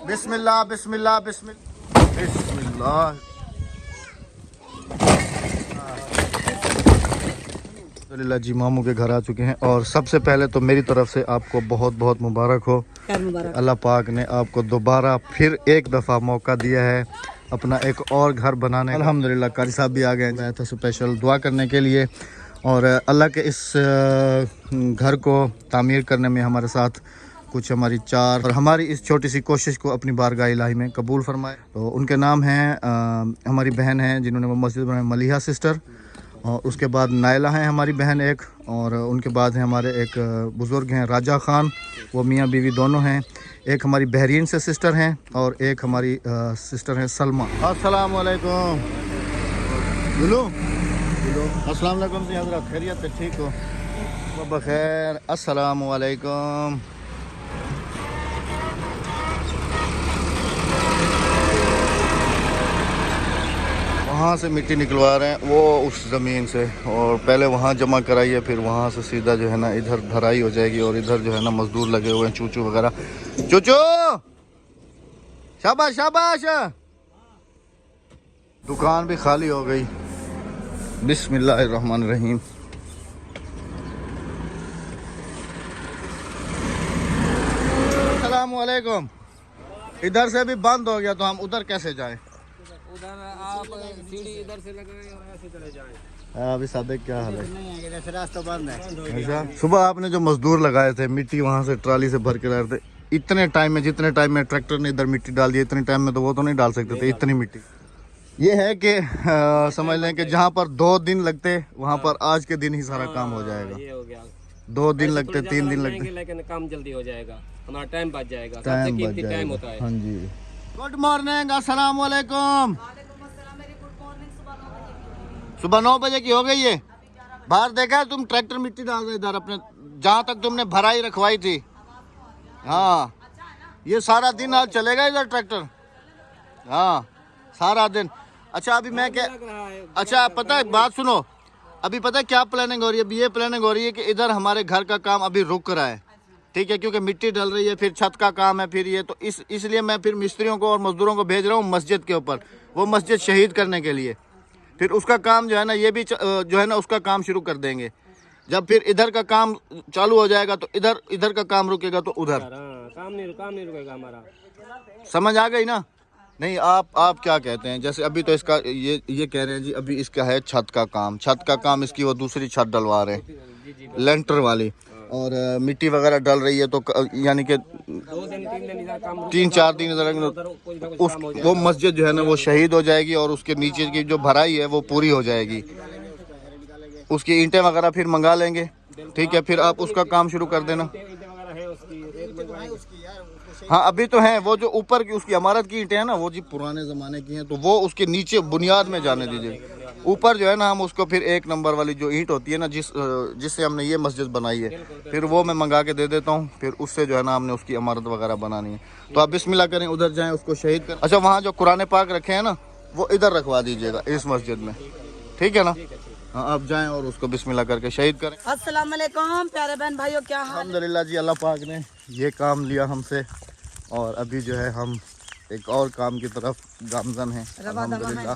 बिस्मिल्लाह बिस्मिल्लाह बिस्मिल्लाह बिस्मिल्लाह। अल्हम्दुलिल्लाह जी, मामू के घर आ चुके हैं और सबसे पहले तो मेरी तरफ से आपको बहुत बहुत मुबारक हो। अल्लाह पाक ने आपको दोबारा फिर एक दफ़ा मौका दिया है अपना एक और घर बनाने। अल्हम्दुलिल्लाह कारी साहब भी आ गए। मैं था स्पेशल दुआ करने के लिए और अल्लाह के इस घर को तामीर करने में हमारे साथ कुछ हमारी चार और हमारी इस छोटी सी कोशिश को अपनी बारगाह इलाही में कबूल फरमाए। तो उनके नाम हैं हमारी बहन हैं जिन्होंने वो मस्जिद बनाई, मलिहा सिस्टर, और उसके बाद नायला हैं हमारी बहन एक, और उनके बाद हैं हमारे एक बुज़ुर्ग हैं राजा ख़ान, वो मियाँ बीवी दोनों हैं। एक हमारी बहरीन से सिस्टर हैं और एक हमारी सिस्टर हैं सलमा। अस्सलाम वालेकुम गुलू। अस्सलाम वालेकुम जी हज़रत, खैरियत से ठीक हो? बखैर। अस्सलाम वालेकुम। वहाँ से मिट्टी निकलवा रहे हैं वो उस ज़मीन से, और पहले वहाँ जमा कराइए, फिर वहाँ से सीधा जो है ना इधर भराई हो जाएगी। और इधर जो है ना मज़दूर लगे हुए हैं, चूचू वगैरह। चूचू शाबाश शाबाश। दुकान भी खाली हो गई। बिस्मिल्लाहिर्रहमानिर्रहीम। अस्सलाम वालेकुम। इधर से भी बंद हो गया तो हम उधर कैसे जाएं? उधर आप सीढ़ी इधर से लगाएं और ऐसे चले जाएं। अभी सादे क्या हाल है? नहीं है, जैसे रास्ता बंद है। अच्छा, सुबह आपने जो मजदूर लगाए थे मिट्टी वहाँ से ट्राली से भर के लाए थे, इतने टाइम में जितने टाइम में ट्रैक्टर ने इधर मिट्टी डाल दी, इतने टाइम में तो वो तो नहीं डाल सकते थे इतनी मिट्टी। ये है कि समझ लें कि जहाँ पर 2 दिन लगते वहाँ पर आज के दिन ही सारा काम हो जाएगा। ये हो गया। 2 दिन लगते, 3 दिन लगते, लेकिन काम जल्दी हो जाएगा, हमारा टाइम बच जाएगा। टाइम सबसे बच कीमती टाइम होता जाएगा। है। हाँ जी। गुड मॉर्निंग, अस्सलाम वालेकुम। सुबह 9 बजे की हो गई है। बाहर देखा है तुम ट्रैक्टर मिट्टी डाल रहे इधर अपने जहाँ तक तुमने भराई रखवाई थी। हाँ, ये सारा दिन आज चलेगा इधर ट्रैक्टर। हाँ, सारा दिन। अच्छा अभी मैं क्या, अच्छा पता है बात सुनो, अभी पता है क्या प्लानिंग हो रही है? अभी ये प्लानिंग हो रही है कि इधर हमारे घर का काम अभी रुक रहा है, ठीक है, क्योंकि मिट्टी डल रही है, फिर छत का काम है, फिर ये तो इसलिए मैं फिर मिस्त्रियों को और मजदूरों को भेज रहा हूँ मस्जिद के ऊपर, वो मस्जिद शहीद करने के लिए। फिर उसका काम जो है ना, ये भी जो है ना उसका काम शुरू कर देंगे। जब फिर इधर का काम चालू हो जाएगा तो इधर का काम रुकेगा तो उधर काम नहीं रुकेगा हमारा। समझ आ गई ना? नहीं, आप क्या कहते हैं? जैसे अभी तो इसका ये कह रहे हैं जी अभी इसका है छत का काम इसकी वो दूसरी छत डलवा रहे हैं लेंटर वाली, और मिट्टी वगैरह डल रही है, तो यानी कि 2 दिन 3 दिन इधर काम 3-4 दिन उस वो मस्जिद जो है ना वो शहीद हो जाएगी और उसके नीचे की जो भराई है वो पूरी हो जाएगी। उसकी ईंटें वगैरह फिर मंगा लेंगे, ठीक है, फिर आप उसका काम शुरू कर देना। हाँ अभी तो है, वो जो ऊपर की उसकी इमारत की ईंटें हैं ना वो जी पुराने ज़माने की हैं, तो वो उसके नीचे बुनियाद में जाने दीजिए। ऊपर जो है ना हम उसको फिर 1 नंबर वाली जो ईंट होती है ना जिससे हमने ये मस्जिद बनाई है, फिर वो मैं मंगा के दे देता हूँ, फिर उससे जो है ना हमने उसकी इमारत वगैरह बनानी है। तो आप बिस्मिल्लाह करें, उधर जाएँ, उसको शहीद करें। अच्छा, वहाँ जो कुरान पाक रखे हैं ना वो इधर रखवा दीजिएगा इस मस्जिद में, ठीक है ना? हाँ, आप जाएं और उसको बिस्मिल्लाह करके शहीद करें। अस्सलाम वालेकुम प्यारे बहन भाइयों, क्या हाल है? अल्हम्दुलिल्लाह जी, अल्लाह पाक ने ये काम लिया हमसे और अभी जो है हम एक और काम की तरफ गामजन हैं अल्हम्दुलिल्लाह।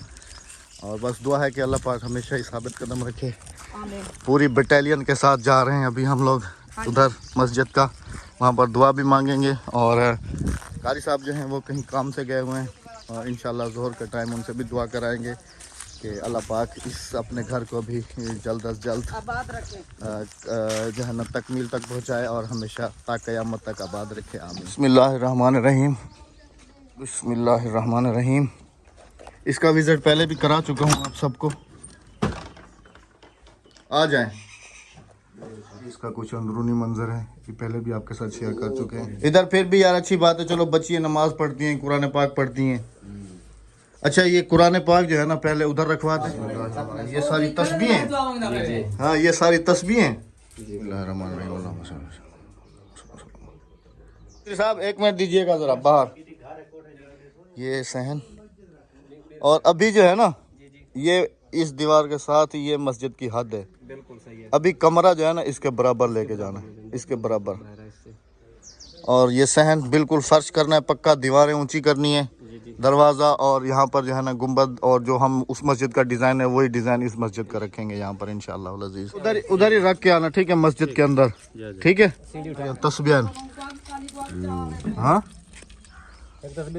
और बस दुआ है कि अल्लाह पाक हमेशा ही साबित कदम रखे। पूरी बटालियन के साथ जा रहे हैं अभी हम लोग उधर मस्जिद का, वहाँ पर दुआ भी मांगेंगे। और कारी साहब जो हैं वो कहीं काम से गए हुए हैं और इंशाल्लाह ज़ोहर के टाइम उनसे भी दुआ कराएंगे कि अल्लाह पाक इस अपने घर को भी जल्द अज जल्द आबाद रखें, जो है ना तकमील तक पहुँचाए और हमेशा ता क़यामत तक आबाद रखे। आमीन। बिस्मिल्लाहिर्रहमानिर्रहीम, बिस्मिल्लाहिर्रहमानिर्रहीम। इसका विज़िट पहले भी करा चुका हूँ आप सबको, आ जाएं। इसका कुछ अंदरूनी मंजर है कि पहले भी आपके साथ शेयर कर चुके हैं। इधर फिर भी यार अच्छी बात है, चलो बच्चियाँ नमाज पढ़ती हैं, कुरान पाक पढ़ती हैं। अच्छा, ये कुरान पाक जो है ना पहले उधर रखवा दें। ये सारी तस्बीहें, हाँ ये सारी तस्बीहें। साहब 1 मिनट दीजिएगा ज़रा बाहर, ये सहन। और अभी जो है ना ये इस दीवार के साथ ही ये मस्जिद की हद है, बिल्कुल सही है। अभी कमरा जो है ना इसके बराबर लेके जाना है, इसके बराबर। और ये सहन बिल्कुल फर्श करना है पक्का, दीवारें ऊंची करनी है, दरवाज़ा, और यहाँ पर जो है ना गुंबद, और जो हम उस मस्जिद का डिज़ाइन है वही डिज़ाइन इस मस्जिद का रखेंगे यहाँ पर इंशाअल्लाह अज़ीज़। उधर ही रख के आना, ठीक है, मस्जिद के अंदर, ठीक है। तस्बीह हाँ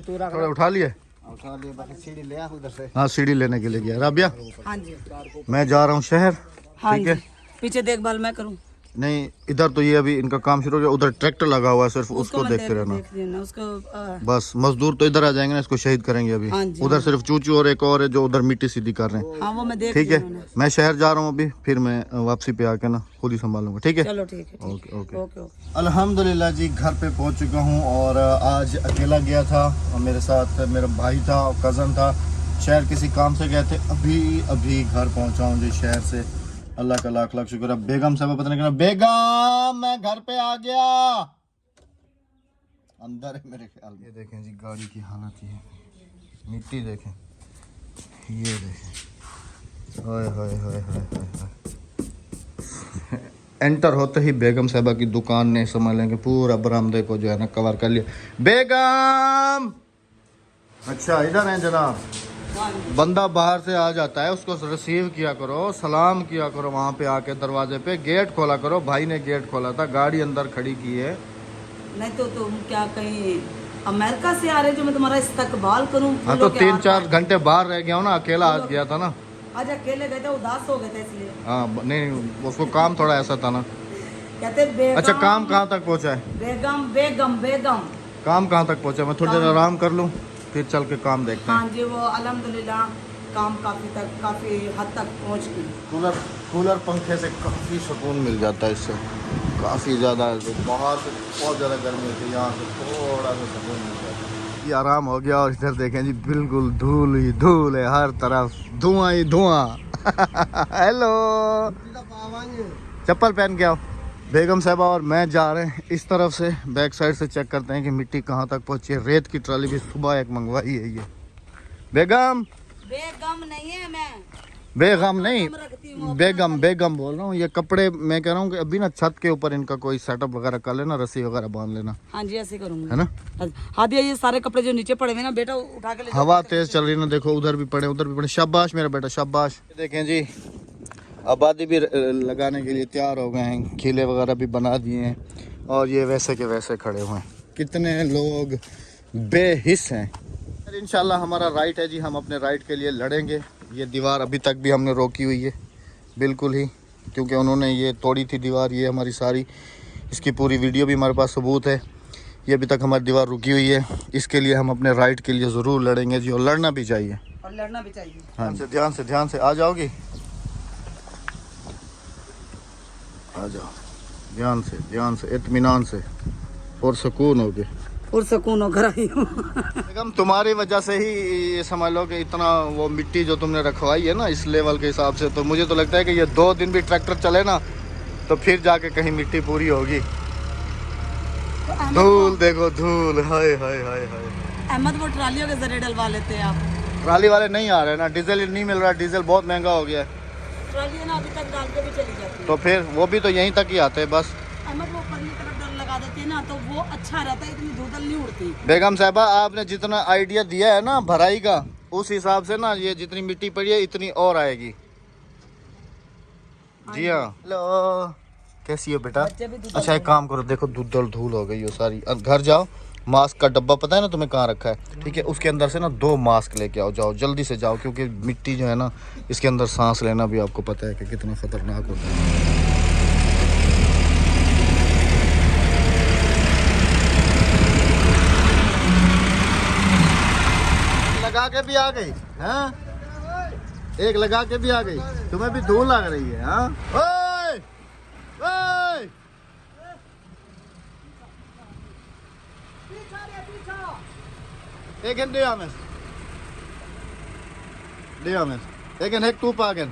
थोड़ा उठा लिए, सीढ़ी ले उधर से। हाँ सीढ़ी लेने के लिए गया। राबिया हाँ जी मैं जा रहा हूँ शहर, हाँ ठीक है। जी, पीछे देखभाल मैं करूँ। नहीं इधर तो ये अभी इनका काम शुरू हो गया, उधर ट्रैक्टर लगा हुआ है, सिर्फ उसको मैं देखते रहना। देख लेना उसको। बस मजदूर तो इधर आ जाएंगे ना, इसको शहीद करेंगे अभी। हाँ जी, उधर सिर्फ चूचू और एक और है जो उधर मिट्टी सीधी कर रहे हैं। हाँ वो मैं देख ठीक है, लिया मैं शहर जा रहा हूँ अभी, फिर मैं वापसी पे आके ना खुद ही संभालूंगा, ठीक है। चलो ठीक है। Okay okay okay okay. अल्हम्दुलिल्लाह जी घर पे पहुंच चुका हूँ, और आज अकेला गया था और मेरे साथ मेरा भाई था और कज़न था, शहर किसी काम से गए थे, अभी घर पहुंचा हूँ जी शहर से। अल्लाह का लाख लाख शुक्र है। बेगम साहब पता नहीं, बेगम मैं घर पे आ गया, अंदर है मेरे ख्याल। ये देखें जी गाड़ी की हालत, ये मिट्टी देखें, ये देखें, हाय हाय हाय हाय हाय। एंटर होते ही बेगम साहबा की दुकान ने समझ लेंगे पूरा बरामदे को जो है ना कवर कर लिया। बेगम अच्छा इधर हैं जनाब। बंदा बाहर से आ जाता है उसको रिसीव किया करो, सलाम किया करो, वहाँ पे आके दरवाजे पे गेट खोला करो। भाई ने गेट खोला था, गाड़ी अंदर खड़ी की है। नहीं तो तुम क्या कहीं अमेरिका से आ रहे जो मैं तुम्हारा इस्तकबाल करूं? हाँ तो 3-4 घंटे बाहर रह गया हूँ ना, अकेला आज गया था ना। आज अकेले गए थे, उदास हो गए थे इसलिए। हाँ नहीं उसको काम थोड़ा ऐसा था ना। कहते बेगम। अच्छा काम कहाँ तक पहुँचा है? बेगम बेगम बेगम काम कहाँ तक पहुँचा? मैं थोड़ी देर आराम कर लूँ फिर चल के काम देखते हैं। हाँ जी वो अल्हम्दुलिल्लाह काम काफ़ी हद तक पहुँच गई। कूलर पंखे से काफ़ी सुकून मिल जाता है, इससे काफ़ी ज़्यादा। बाहर से बहुत ज़्यादा गर्मी होती है, यहाँ से थोड़ा सा सुकून मिल जाता है। ये आराम हो गया, और इधर देखें जी बिल्कुल धूल ही धूल है, हर तरफ धुआं ही धुआं। हेलो चप्पल पहन के आओ। बेगम साहबा और मैं जा रहे हैं इस तरफ से, बैक साइड से चेक करते हैं कि मिट्टी कहाँ तक पहुँची है। रेत की ट्राली भी सुबह एक मंगवाई है ये। बेगम नहीं है मैं बेगम नहीं, बेगम बोल रहा हूँ। ये कपड़े मैं कह रहा हूँ कि अभी ना छत के ऊपर इनका कोई सेटअप वगैरह कर लेना, रस्सी वगैरह बांध लेना। हाँ जी ऐसे करूँगी, है ना। हाँ दिया ये सारे कपड़े जो नीचे पड़े हुए ना बेटा उठा के ले जाओ। हवा तेज चल रही है ना, देखो उधर भी पड़े उधर भी पड़े। शाबाश मेरा बेटा शाबाश। देखें जी आबादी भी लगाने के लिए तैयार हो गए हैं, खीले वगैरह भी बना दिए हैं, और ये वैसे के वैसे खड़े हुए हैं। कितने लोग बेहिस हैं। इंशाल्लाह हमारा राइट है जी, हम अपने राइट के लिए लड़ेंगे। ये दीवार अभी तक भी हमने रोकी हुई है बिल्कुल ही, क्योंकि उन्होंने ये तोड़ी थी दीवार, ये हमारी सारी, इसकी पूरी वीडियो भी हमारे पास सबूत है। ये अभी तक हमारी दीवार रुकी हुई है, इसके लिए हम अपने राइट के लिए ज़रूर लड़ेंगे जी, और लड़ना भी चाहिए। और लड़ना भी चाहिए। हाँ ध्यान से आ जाओगी, आ जाओ ध्यान से इत्मीनान से और सुकून होगे और सुकून हो घर आई हूँ। बेगम तुम्हारी वजह से ही ये समझ लो कि इतना वो मिट्टी जो तुमने रखवाई है ना इस लेवल के हिसाब से, तो मुझे तो लगता है कि ये 2 दिन भी ट्रैक्टर चले ना तो फिर जाके कहीं मिट्टी पूरी होगी। धूल देखो धूल, हाय हाय हाय हाय। अहमद वो ट्रालियों के जरिए डलवा लेते हैं आप। ट्राली वाले नहीं आ रहे ना, डीजल नहीं मिल रहा, डीजल बहुत महंगा हो गया है। ट्राली ना अभी तक डाल के भी चली जाती है। तो फिर वो भी तो यहीं तक ही आते हैं बस। अहमद वो ऊपर की तरफ डल लगा देती है ना तो वो अच्छा रहता है, इतनी धूल नहीं उड़ती। बेगम साहबा आपने जितना आइडिया दिया है ना भराई का, उस हिसाब से ना ये जितनी मिट्टी पड़ी है इतनी और आएगी। जी हाँ। हेलो कैसी हो बेटा? अच्छा एक काम करो, देखो धूल हो गई हो सारी। घर जाओ, मास्क का डब्बा पता है ना तुम्हें कहाँ रखा है, ठीक है, उसके अंदर से ना 2 मास्क लेके आओ, जाओ जल्दी से जाओ, क्योंकि मिट्टी जो है ना इसके अंदर सांस लेना भी आपको पता है कि कितना खतरनाक होता है। लगा के भी आ गई हाँ, एक लगा के भी आ गई, तुम्हें भी धूल लग रही है हाँ। ओए ओए egen diames egen एक तू पागन,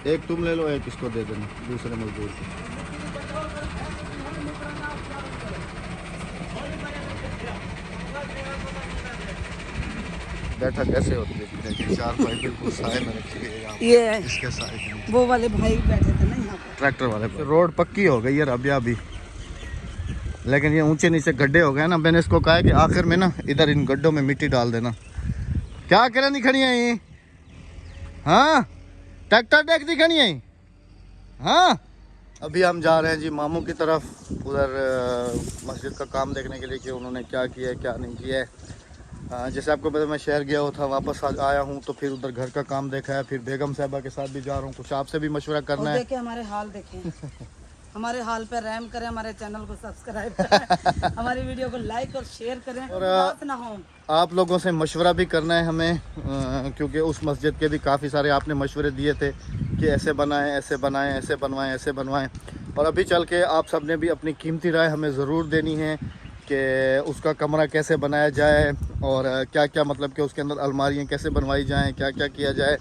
एक तुम ले लो, एक इसको दे देना दूसरे मजदूर को। बैठा कैसे होती है, 4 भाई बिल्कुल साए में रखी हुई है यहाँ पे। ये इसके साए के नीचे वो वाले भाई बैठे थे ना यहाँ पे। ट्रैक्टर वाले पे। रोड पक्की हो गई है अब, अभी लेकिन ये ऊंचे नीचे गड्ढे हो गए ना। मैंने इसको कहा है कि आखिर में ना इधर इन गड्ढों में मिट्टी डाल देना। क्या करें नहीं खड़ी है ये? हाँ, ट्रैक्टर डेक दी खड़ी है। हाँ, अभी हम जा रहे हैं जी मामू की तरफ, उधर मस्जिद का काम देखने के लिए कि उन्होंने क्या किया है क्या नहीं किया है। जैसे आपको पता मैं शहर गया हुआ था, वापस आया हूँ तो फिर उधर घर का काम देखा है, फिर बेगम साहिबा के साथ भी जा रहा हूँ, कुछ आपसे भी मशवरा करना है। देखिए हमारे हाल देखें, हमारे हाल पे रहम करें, हमारे चैनल को सब्सक्राइब करें, हमारी वीडियो को लाइक और शेयर करें और बात ना हो। आप लोगों से मशवरा भी करना है हमें, क्योंकि उस मस्जिद के भी काफ़ी सारे आपने मशवरे दिए थे कि ऐसे बनाएं, ऐसे बनाएं, ऐसे बनवाएं, ऐसे बनवाएं। और अभी चल के आप सब ने भी अपनी कीमती राय हमें ज़रूर देनी है कि उसका कमरा कैसे बनाया जाए और क्या क्या मतलब कि उसके अंदर अलमारियाँ कैसे बनवाई जाएँ, क्या क्या किया जाए।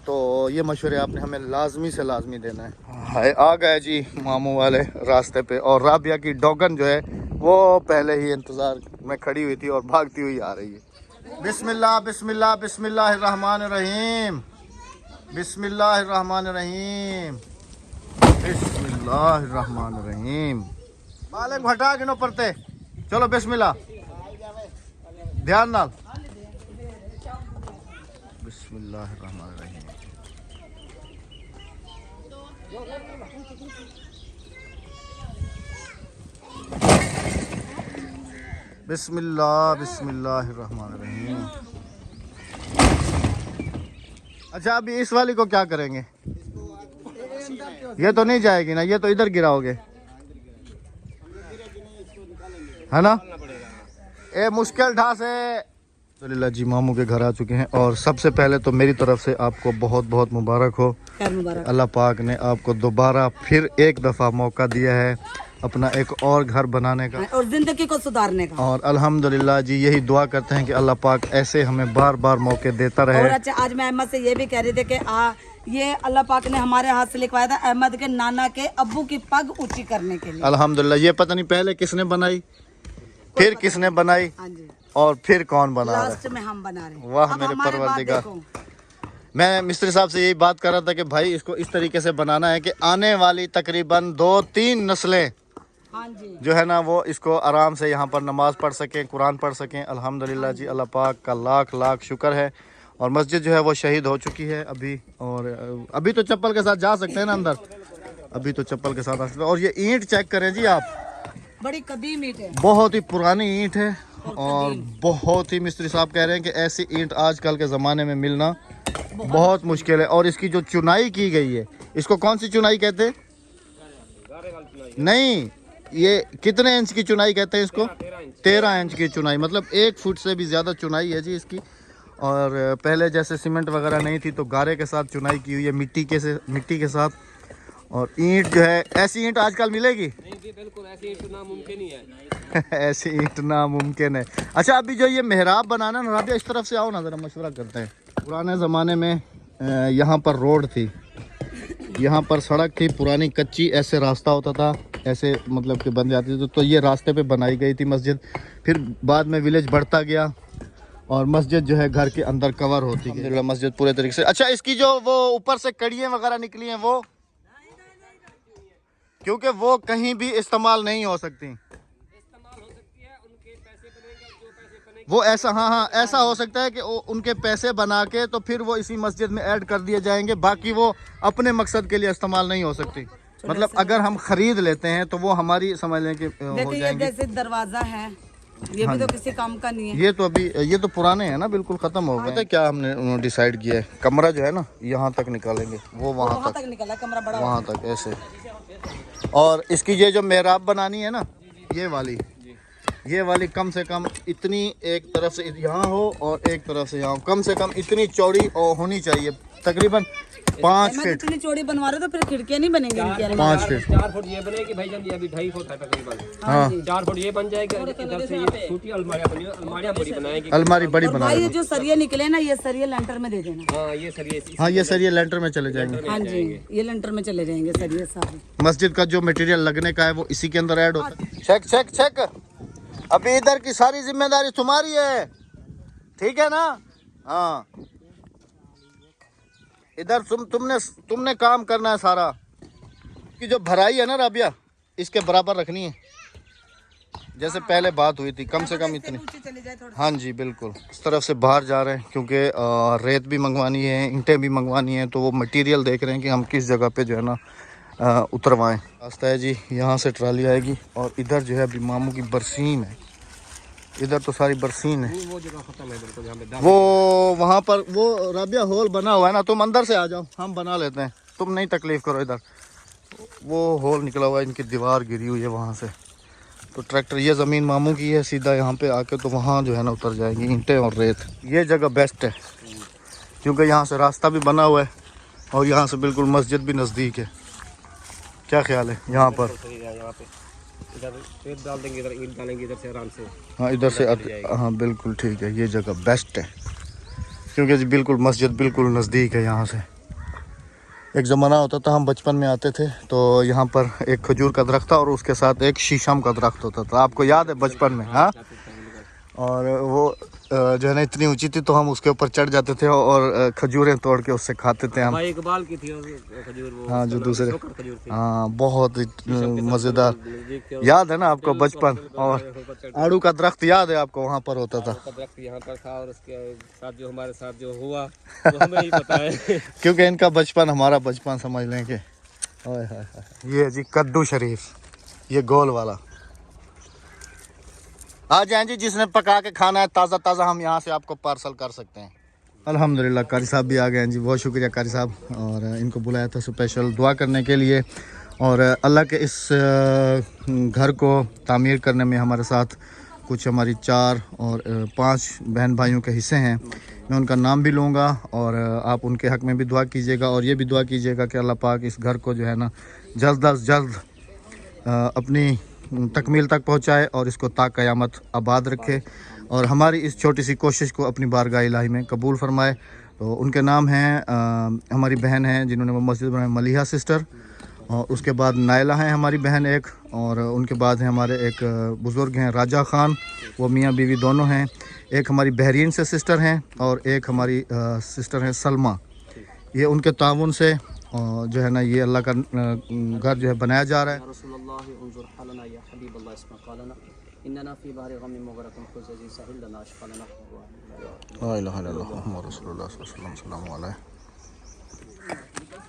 तो ये मशवरे आपने हमें लाजमी से लाजमी देना है। हाय, आ गए जी मामू वाले रास्ते पे, और राबिया की डॉगन जो है वो पहले ही इंतज़ार में खड़ी हुई थी और भागती हुई आ रही है। बिस्मिल्लाह बिस्मिल्लाह बिस्मिल्लाहिर्रहमानिर्रहीम, बिस्मिल्लाहिर्रहमानिर्रहीम, बिस्मिल्लाहिर्रहमानिर्रहीम। मालिक हटा के नो पड़ते, चलो बिस्मिल्लाह, ध्यान नाल। बिस्मिल्लाहिर्रहमानिर्रहीम। बिस्मिल्लाह बिस्मिल्लाहिर्रहमानिर्रहीम। अच्छा, अभी इस वाली को क्या करेंगे? ये तो नहीं जाएगी ना, ये तो इधर गिराओगे है ना? ये मुश्किल ढा से अल्हम्दुलिल्लाह जी मामू के घर आ चुके हैं। और सबसे पहले तो मेरी तरफ से आपको बहुत बहुत मुबारक हो। अल्लाह पाक ने आपको दोबारा फिर एक दफ़ा मौका दिया है अपना एक और घर बनाने का और जिंदगी को सुधारने का। और अल्हम्दुलिल्लाह जी यही दुआ करते हैं कि अल्लाह पाक ऐसे हमें बार बार मौके देता रहे। और अच्छा, आज मैं अहमद से ये भी कह रही थी कि ये अल्लाह पाक ने हमारे हाथ से लिखवाया था अहमद के नाना के अब्बू की पग ऊंची करने के लिए। अल्हम्दुलिल्लाह, ये पता नहीं पहले किसने बनाई, फिर किसने बनाई, और फिर कौन बना रहा है? लास्ट में हम बना रहे हैं। वाह मेरे परवरदिगार। मैं मिस्त्री साहब से यही बात कर रहा था कि भाई इसको इस तरीके से बनाना है कि आने वाली तकरीबन 2-3 नस्लें जो है ना वो इसको आराम से यहाँ पर नमाज पढ़ सकें, कुरान पढ़ सकें। अल्हम्दुलिल्लाह जी, अल्लाह पाक का लाख लाख शुक्र है। और मस्जिद जो है वो शहीद हो चुकी है अभी, और अभी तो चप्पल के साथ जा सकते हैं ना अंदर, अभी तो चप्पल के साथ आ सकते हैं। और ये ईंट चेक करें जी आप, बड़ी कदीम ईंट है, बहुत ही पुरानी ईंट है और बहुत ही, मिस्त्री साहब कह रहे हैं कि ऐसी ईंट आजकल के ज़माने में मिलना बहुत मुश्किल है। और इसकी जो चुनाई की गई है, इसको कौन सी चुनाई कहते हैं? नहीं, ये कितने इंच की चुनाई कहते हैं इसको? 13 इंच की चुनाई, मतलब 1 फुट से भी ज़्यादा चुनाई है जी इसकी। और पहले जैसे सीमेंट वगैरह नहीं थी तो गारे के साथ चुनाई की हुई है, मिट्टी के साथ। और ईंट जो है, ऐसी ईंट आजकल मिलेगी नहीं जी, बिल्कुल ऐसी ईंट नामुमकिन ही है। ऐसी ईंट नामुमकिन है। अच्छा, अभी जो ये मेहराब बनाना ना, राबिया इस तरफ से आओ ना, ज़रा मशवरा करते हैं। पुराने ज़माने में यहाँ पर रोड थी, यहाँ पर सड़क थी पुरानी कच्ची, ऐसे रास्ता होता था, ऐसे मतलब कि बन जाती थी। तो ये रास्ते पे बनाई गई थी मस्जिद। फिर बाद में विलेज बढ़ता गया और मस्जिद जो है घर के अंदर कवर होती गई, मस्जिद पूरे तरीके से। अच्छा, इसकी जो वो ऊपर से कड़ियाँ वगैरह निकली हैं वो, क्योंकि वो कहीं भी इस्तेमाल नहीं हो सकती, इस्तेमाल हो सकती है, उनके पैसे बनेंगे, जो पैसे बनेंगे वो ऐसा, हाँ, ऐसा हो सकता है कि उनके पैसे बना के तो फिर वो इसी मस्जिद में ऐड कर दिए जाएंगे, बाकी वो अपने मकसद के लिए इस्तेमाल नहीं हो सकती। मतलब अगर हम खरीद लेते हैं तो वो हमारी समझ लें कि हो जाएंगे। जैसे दरवाजा है, ये भी तो किसी काम का नहीं है। ये तो अभी, ये तो पुराने हैं ना, बिल्कुल खत्म हो गए। क्या हमने डिसाइड किया है, कमरा जो है ना यहाँ तक निकालेंगे, वो वहाँ तक निकला कमरा बड़ा, वहाँ तक ऐसे। और इसकी ये जो मेहराब बनानी है ना, ये वाली कम से कम इतनी, एक तरफ से यहाँ हो और एक तरफ से यहाँ हो, कम से कम इतनी चौड़ी और होनी चाहिए, तकरीबन 5 फीट। इतनी चौड़ी बनवा रहे तो फिर खिड़कियाँ नहीं बनेंगी इनकी? 5 फीट। 4 फुट ये बनेगी भाई जान, ये अभी 2.5 फुट है तकरीबन। हाँ, 4 फुट ये बन जाएगी, इधर से ये छोटी अलमारियां बनी, अलमारियां बड़ी बनाएंगे, अलमारी बड़ी बना भाई ये जो सरिये निकले ना, ये सरिये लेंटर में दे देना। हाँ ये सरिये, हाँ, ये सरिये लेंटर में चले जाएंगे। हाँ जी, ये लेंटर में चले जाएंगे सरिये सारे। मस्जिद का जो मटेरियल लगने का है वो इसी के अंदर ऐड होता है। चेक चेक चेक, अभी इधर की सारी जिम्मेदारी तुम्हारी है, ठीक है ना? हाँ, इधर तुमने काम करना है सारा। कि जो भराई है ना राबिया, इसके बराबर रखनी है, जैसे पहले बात हुई थी, कम से कम इतनी। चले जाए थोड़ा। हाँ जी बिल्कुल। इस तरफ से बाहर जा रहे हैं क्योंकि रेत भी मंगवानी है, ईंटें भी मंगवानी है, तो वो मटेरियल देख रहे हैं कि हम किस जगह पे जो है ना उतरवाएं। रास्ता है जी, यहाँ से ट्राली आएगी और इधर जो है अभी मामू की बरसीन है। इधर तो सारी बरसीन है। वो जगह खत्म है बिल्कुल, यहाँ पे वो वहाँ पर वो राबिया होल बना हुआ है ना, तुम अंदर से आ जाओ, हम बना लेते हैं, तुम नहीं तकलीफ करो। इधर वो होल निकला हुआ है, इनकी दीवार गिरी हुई है वहाँ से। तो ट्रैक्टर, ये ज़मीन मामू की है, सीधा यहाँ पे आके तो वहाँ जो है ना उतर जाएंगी ईंटें और रेत। ये जगह बेस्ट है क्योंकि यहाँ से रास्ता भी बना हुआ है और यहाँ से बिल्कुल मस्जिद भी नज़दीक है। क्या ख्याल है यहाँ पर? यहाँ पे इधर रेत डाल देंगे, इधर ईंट डालेंगे, इधर से आराम से। हाँ इधर से हाँ बिल्कुल ठीक है, ये जगह बेस्ट है क्योंकि जी बिल्कुल मस्जिद बिल्कुल नज़दीक है यहाँ से। एक ज़माना होता था, हम बचपन में आते थे तो यहाँ पर एक खजूर का दरख्त था और उसके साथ एक शीशम का दरख्त होता था, आपको याद है बचपन में? हाँ, और वो जो है ना इतनी ऊंची थी तो हम उसके ऊपर चढ़ जाते थे और खजूरें तोड़ के उससे खाते थे हम। भाई इकबाल की थी खजूर, वो हाँ जो दूसरे, खजूर थी। हाँ बहुत मज़ेदार। याद है ना आपको बचपन? और आड़ू का दरख्त याद है आपको? वहाँ पर होता था, दरख्त यहाँ पर था और उसके साथ जो हमारे साथ जो हुआ वो हमें नहीं पता है। क्योंकि इनका बचपन हमारा बचपन समझ लें कि। ओए हाय हाय, ये जी कद्दू शरीफ, ये गोल वाला। आ जाएं जी, जिसने पका के खाना है ताज़ा ताज़ा, हम यहाँ से आपको पार्सल कर सकते हैं। अल्हम्दुलिल्लाह कारी साहब भी आ गए हैं जी, बहुत शुक्रिया कारी साहब। और इनको बुलाया था स्पेशल दुआ करने के लिए और अल्लाह के इस घर को तामीर करने में हमारे साथ कुछ हमारी 4 और 5 बहन भाइयों के हिस्से हैं। मैं उनका नाम भी लूँगा और आप उनके हक़ में भी दुआ कीजिएगा और ये भी दुआ कीजिएगा कि अल्लाह पाक इस घर को जो है ना जल्द अज जल्द अपनी तकमील तक पहुँचाए और इसको ता क़यामत आबाद रखे और हमारी इस छोटी सी कोशिश को अपनी बारगाह इलाही में कबूल फरमाए। तो उनके नाम हैं, हमारी बहन हैं जिन्होंने वो मस्जिद बनाई, मलिहा सिस्टर, और उसके बाद नायला हैं हमारी बहन एक, और उनके बाद हैं हमारे एक बुज़ुर्ग हैं राजा ख़ान, वो मियाँ बीवी दोनों हैं। एक हमारी बहरीन से सिस्टर हैं और एक हमारी सिस्टर हैं सलमा। ये उनके ताउन से जो है ना ये अल्लाह का घर जो है बनाया जा रहा है।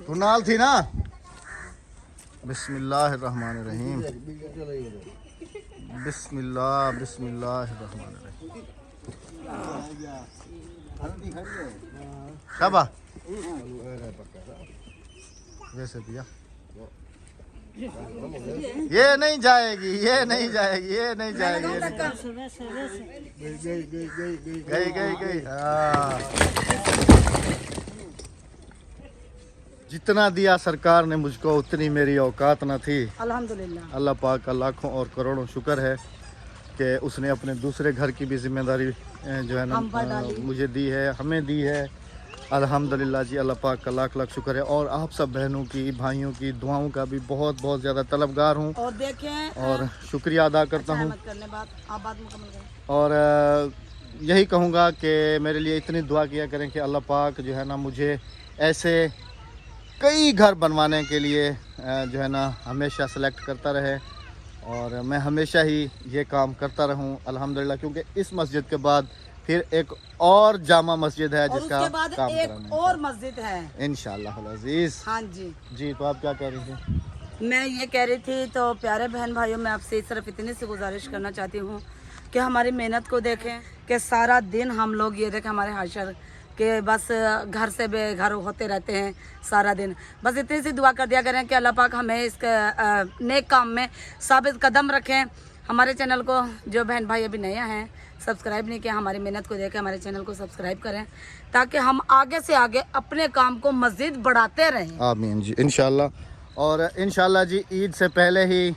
तू नाल थी ना? बिस्मिल्लाहिर्रहमानिर्रहीम, बिस्मिल्लाह बिस्मिल्लाहिर्रहमानिर्रहीम। शाबा वैसे दिया, ये नहीं जाएगी, ये नहीं जाएगी, ये नहीं जाएगी, गई गई गई। हाँ, जितना दिया सरकार ने मुझको उतनी मेरी औकात न थी। अल्हम्दुलिल्लाह, अल्लाह पाक का लाखों और करोड़ों शुक्र है कि उसने अपने दूसरे घर की भी जिम्मेदारी जो है ना मुझे दी है, हमें दी है। अल्हम्दुलिल्लाह जी, अल्लाह पाक का लाख लाख शुक्र है। और आप सब बहनों की, भाइयों की दुआओं का भी बहुत बहुत ज़्यादा तलबगार हूँ और देखें और शुक्रिया अदा करता हूँ। आप बात मुकम्मल करें। और यही कहूँगा कि मेरे लिए इतनी दुआ किया करें कि अल्लाह पाक जो है ना मुझे ऐसे कई घर बनवाने के लिए जो है ना हमेशा सेलेक्ट करता रहे और मैं हमेशा ही ये काम करता रहूं अल्हम्दुलिल्लाह। क्योंकि इस मस्जिद के बाद फिर एक और जामा मस्जिद है जिसका उसके बाद काम एक और मस्जिद है इंशाअल्लाह अज़ीज़। हाँ जी जी, तो आप क्या कह रही थी? मैं ये कह रही थी, तो प्यारे बहन भाइयों, मैं आपसे सिर्फ इतनी सी गुजारिश करना चाहती हूँ कि हमारी मेहनत को देखें कि सारा दिन हम लोग ये देखें हमारे हाशर के बस घर से बेघर होते रहते हैं सारा दिन। बस इतनी सी दुआ कर दिया करें कि अल्लाह पाक हमें इस नेक काम में साबित कदम रखें। हमारे चैनल को जो बहन भाई अभी नया हैं, सब्सक्राइब नहीं किया, हमारी मेहनत को देखें, हमारे चैनल को सब्सक्राइब करें ताकि हम आगे से आगे अपने काम को मज़ीद बढ़ाते रहें। आमीन जी, इंशाल्लाह। और इंशाल्लाह जी ईद से पहले ही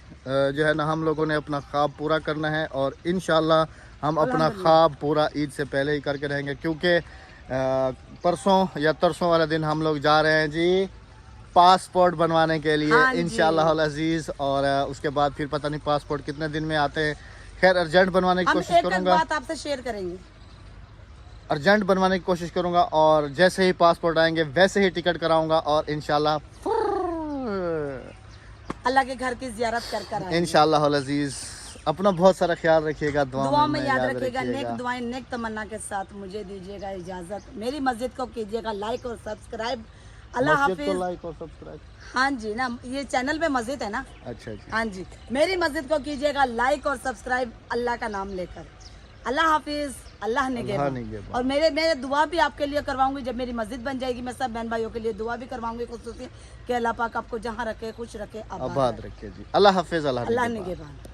जो है ना हम लोगों ने अपना ख्वाब पूरा करना है और इंशाल्लाह हम अपना ख्वाब पूरा ईद से पहले ही करके रहेंगे। क्योंकि परसों या तरसों वाले दिन हम लोग जा रहे हैं जी पासपोर्ट बनवाने के लिए इंशाअल्लाह अज़ीज़। और उसके बाद फिर पता नहीं पासपोर्ट कितने दिन में आते हैं। खैर अर्जेंट बनवाने की कोशिश करूँगा, बात आपसे शेयर करेंगे, अर्जेंट बनवाने की कोशिश करूँगा और जैसे ही पासपोर्ट आएंगे वैसे ही टिकट कराऊँगा और इंशाअल्लाह अल्लाह के घर की ज़ियारत कर कर इंशाअल्लाह अज़ीज़ अपना बहुत सारा ख्याल रखिएगा, दुआ में याद रखिएगा। नेक दुआएं नेक तमन्ना के साथ मुझे दीजिएगा इजाजत। मेरी मस्जिद को कीजिएगा लाइक और सब्सक्राइब। अल्लाह हाफिज। लाइक और सब्सक्राइब। हाँ जी ना, ये चैनल पे मस्जिद है ना। अच्छा जी। हाँ जी, मेरी मस्जिद को कीजिएगा लाइक और सब्सक्राइब अल्लाह का नाम लेकर। अल्लाह हाफिज, अल्लाह निगहबान। और मेरे दुआ भी आपके लिए करवाऊंगी। जब मेरी मस्जिद बन जाएगी मैं सब बहन भाइयों के लिए दुआ भी करवाऊंगी खुसूसी कि अल्लाह पाक आपको जहाँ रखे खुश रखे, आबाद रखे जी। अल्लाह हाफिज। अल्लाह निगहबान।